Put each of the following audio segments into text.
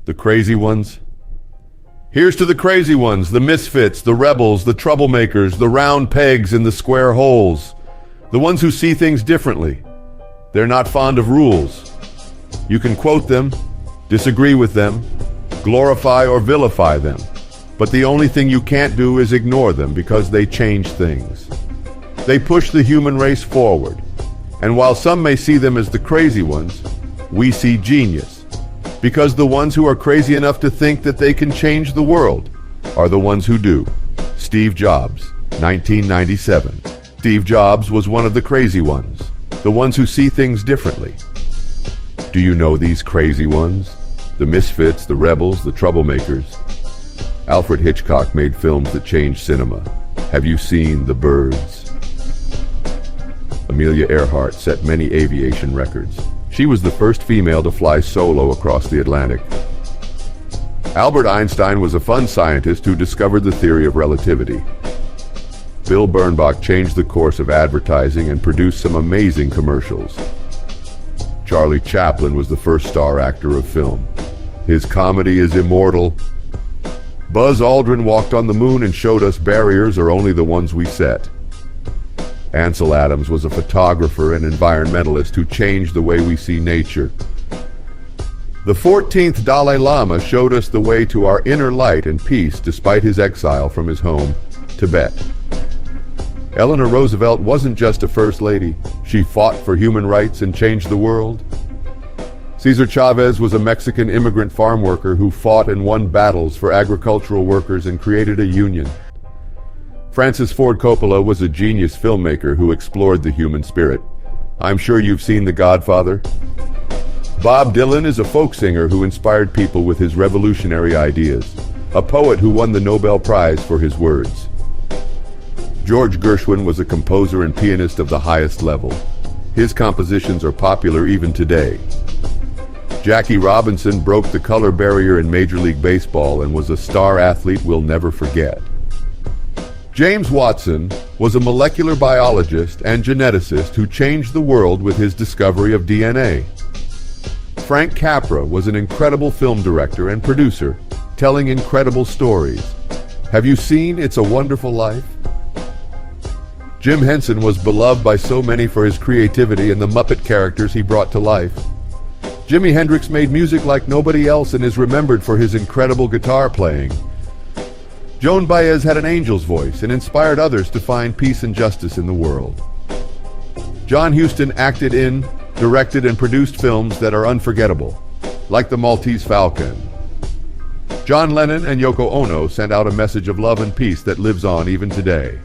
The crazy ones? Here's to the crazy ones, the misfits, the rebels, the troublemakers, the round pegs in the square holes, the ones who see things differently. They're not fond of rules. You can quote them, disagree with them, glorify or vilify them, but the only thing you can't do is ignore them because they change things. They push the human race forward, and while some may see them as the crazy ones, we see genius, because the ones who are crazy enough to think that they can change the world are the ones who do. Steve Jobs, 1997. Steve Jobs was one of the crazy ones, the ones who see things differently. Do you know these crazy ones? The misfits, the rebels, the troublemakers. Alfred Hitchcock made films that changed cinema. Have you seen The Birds? Amelia Earhart set many aviation records. She was the first female to fly solo across the Atlantic. Albert Einstein was a fun scientist who discovered the theory of relativity. Bill Bernbach changed the course of advertising and produced some amazing commercials. Charlie Chaplin was the first star actor of film. His comedy is immortal. Buzz Aldrin walked on the moon and showed us barriers are only the ones we set. Ansel Adams was a photographer and environmentalist who changed the way we see nature. The 14th Dalai Lama showed us the way to our inner light and peace despite his exile from his home, Tibet. Eleanor Roosevelt wasn't just a first lady. She fought for human rights and changed the world. Cesar Chavez was a Mexican immigrant farm worker who fought and won battles for agricultural workers and created a union. Francis Ford Coppola was a genius filmmaker who explored the human spirit. I'm sure you've seen The Godfather. Bob Dylan is a folk singer who inspired people with his revolutionary ideas, a poet who won the Nobel Prize for his words. George Gershwin was a composer and pianist of the highest level. His compositions are popular even today. Jackie Robinson broke the color barrier in Major League Baseball and was a star athlete we'll never forget. James Watson was a molecular biologist and geneticist who changed the world with his discovery of DNA. Frank Capra was an incredible film director and producer, telling incredible stories. Have you seen It's a Wonderful Life? Jim Henson was beloved by so many for his creativity and the Muppet characters he brought to life. Jimi Hendrix made music like nobody else and is remembered for his incredible guitar playing. Joan Baez had an angel's voice and inspired others to find peace and justice in the world. John Huston acted in, directed, and produced films that are unforgettable, like The Maltese Falcon. John Lennon and Yoko Ono sent out a message of love and peace that lives on even today.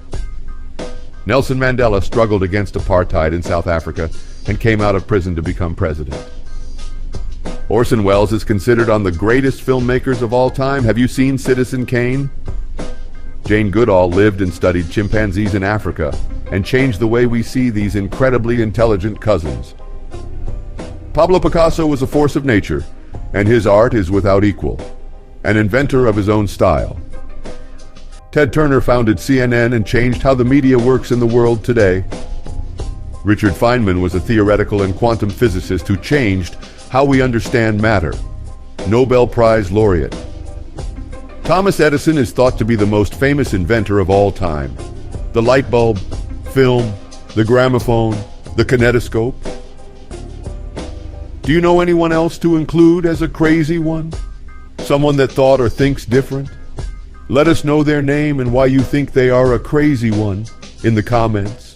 Nelson Mandela struggled against apartheid in South Africa and came out of prison to become president. Orson Welles is considered on the greatest filmmakers of all time. Have you seen Citizen Kane? Jane Goodall lived and studied chimpanzees in Africa and changed the way we see these incredibly intelligent cousins. Pablo Picasso was a force of nature, and his art is without equal, an inventor of his own style. Ted Turner founded CNN and changed how the media works in the world today. Richard Feynman was a theoretical and quantum physicist who changed how we understand matter. Nobel Prize laureate. Thomas Edison is thought to be the most famous inventor of all time. The light bulb, film, the gramophone, the kinetoscope. Do you know anyone else to include as a crazy one? Someone that thought or thinks different? Let us know their name and why you think they are a crazy one in the comments.